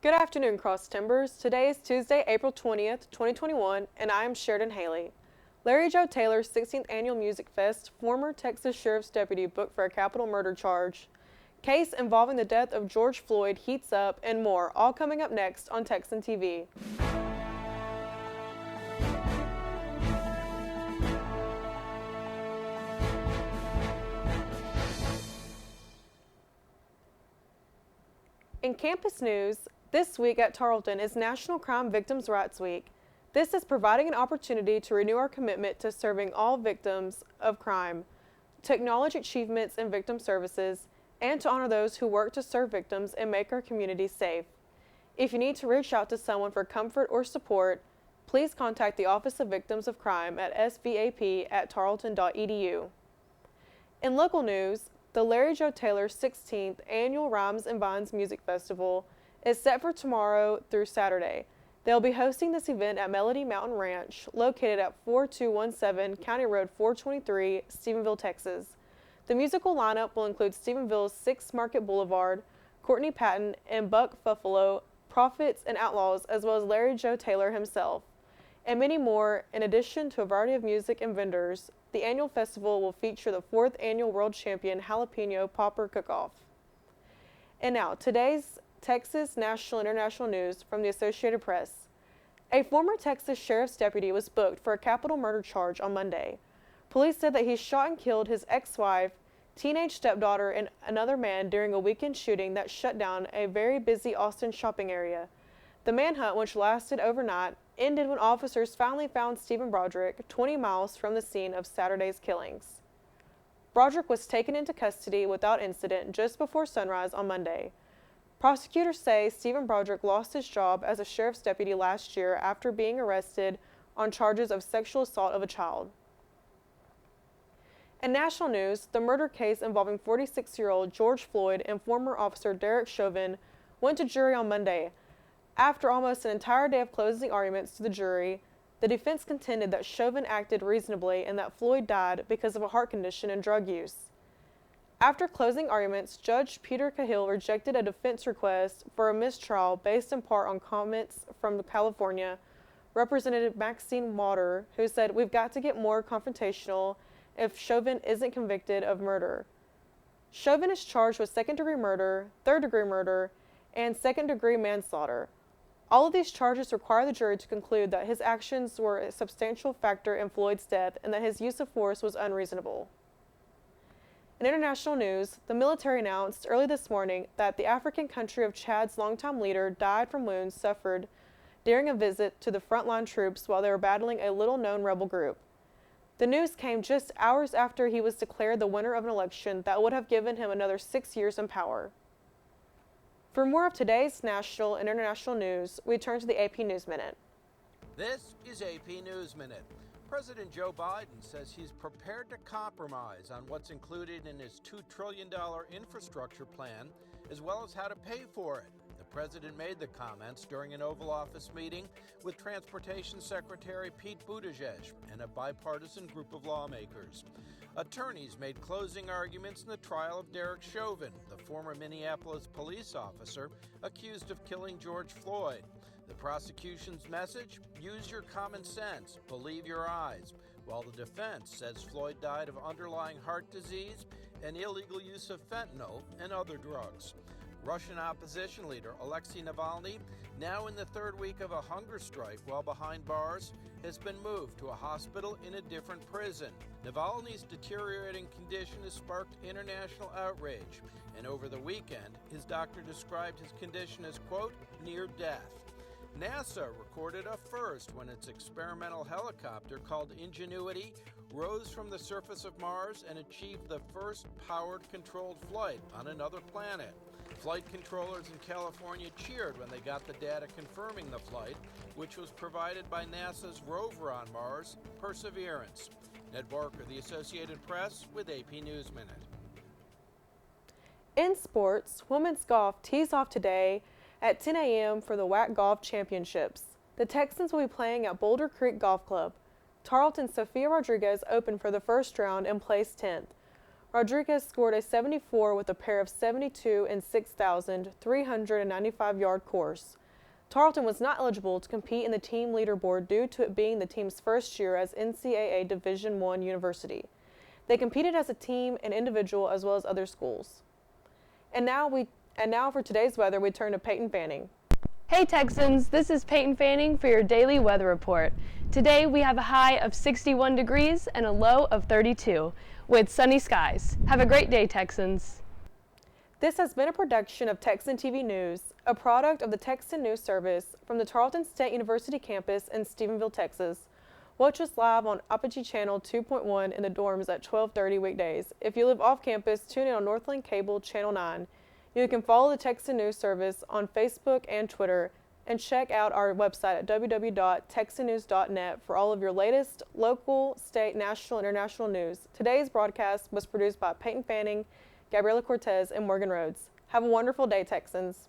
Good afternoon, Cross Timbers. Today is Tuesday, April 20th, 2021, and I am Sheridan Haley. Larry Joe Taylor's 16th Annual Music Fest, former Texas Sheriff's Deputy booked for a capital murder charge. Case involving the death of George Floyd heats up, and more, all coming up next on Texan TV. In campus news, this week at Tarleton is National Crime Victims' Rights Week. This is providing an opportunity to renew our commitment to serving all victims of crime, to acknowledge achievements in victim services, and to honor those who work to serve victims and make our communities safe. If you need to reach out to someone for comfort or support, please contact the Office of Victims of Crime at svap@tarleton.edu. In local news, the Larry Joe Taylor 16th Annual Rhymes and Vines Music Festival is set for tomorrow through Saturday. They'll be hosting this event at Melody Mountain Ranch, located at 4217 County Road 423, Stephenville, Texas. The musical lineup will include Stephenville's 6 Market Boulevard, Courtney Patton, and Buck Buffalo, Prophets and Outlaws, as well as Larry Joe Taylor himself, and many more. In addition to a variety of music and vendors, the annual festival will feature the 4th Annual World Champion Jalapeno Popper Cook-Off. And now, today's Texas national and international news from the Associated Press. A former Texas sheriff's deputy was booked for a capital murder charge on Monday. Police said that he shot and killed his ex-wife, teenage stepdaughter, and another man during a weekend shooting that shut down a very busy Austin shopping area. The manhunt, which lasted overnight, ended when officers finally found Stephen Broderick 20 miles from the scene of Saturday's killings. Broderick was taken into custody without incident just before sunrise on Monday. Prosecutors say Stephen Broderick lost his job as a sheriff's deputy last year after being arrested on charges of sexual assault of a child. In national news, the murder case involving 46-year-old George Floyd and former officer Derek Chauvin went to jury on Monday. After almost an entire day of closing arguments to the jury, the defense contended that Chauvin acted reasonably and that Floyd died because of a heart condition and drug use. After closing arguments, Judge Peter Cahill rejected a defense request for a mistrial based in part on comments from California Representative Maxine Waters, who said, "We've got to get more confrontational if Chauvin isn't convicted of murder." Chauvin is charged with second-degree murder, third-degree murder, and second-degree manslaughter. All of these charges require the jury to conclude that his actions were a substantial factor in Floyd's death and that his use of force was unreasonable. In international news, the military announced early this morning that the African country of Chad's longtime leader died from wounds suffered during a visit to the frontline troops while they were battling a little-known rebel group. The news came just hours after he was declared the winner of an election that would have given him another 6 years in power. For more of today's national and international news, we turn to the AP News Minute. This is AP News Minute. President Joe Biden says he's prepared to compromise on what's included in his $2 trillion infrastructure plan, as well as how to pay for it. The president made the comments during an Oval Office meeting with Transportation Secretary Pete Buttigieg and a bipartisan group of lawmakers. Attorneys made closing arguments in the trial of Derek Chauvin, the former Minneapolis police officer accused of killing George Floyd. The prosecution's message: use your common sense, believe your eyes, while the defense says Floyd died of underlying heart disease and illegal use of fentanyl and other drugs. Russian opposition leader Alexei Navalny, now in the 3rd week of a hunger strike while behind bars, has been moved to a hospital in a different prison. Navalny's deteriorating condition has sparked international outrage, and over the weekend, his doctor described his condition as, quote, near death. NASA recorded a first when its experimental helicopter called Ingenuity rose from the surface of Mars and achieved the first powered controlled flight on another planet. Flight controllers in California cheered when they got the data confirming the flight, which was provided by NASA's rover on Mars, Perseverance. Ned Barker, The Associated Press, with AP News Minute. In sports, women's golf tees off today at 10 a.m. for the WAC Golf Championships. The Texans will be playing at Boulder Creek Golf Club. Tarleton's Sophia Rodriguez opened for the first round and placed 10th. Rodriguez scored a 74 with a pair of 72 and 6,395-yard course. Tarleton was not eligible to compete in the team leaderboard due to it being the team's first year as NCAA Division I university. They competed as a team and individual as well as other schools. And now for today's weather, we turn to Peyton Fanning. Hey Texans, this is Peyton Fanning for your daily weather report. Today we have a high of 61 degrees and a low of 32 with sunny skies. Have a great day, Texans. This has been a production of Texan TV News, a product of the Texan News Service from the Tarleton State University campus in Stephenville, Texas. Watch us live on Apogee Channel 2.1 in the dorms at 12:30 weekdays. If you live off campus, tune in on Northland Cable Channel 9. You can follow the Texan News Service on Facebook and Twitter, and check out our website at www.texannews.net for all of your latest local, state, national, and international news. Today's broadcast was produced by Peyton Fanning, Gabriela Cortez, and Morgan Rhodes. Have a wonderful day, Texans.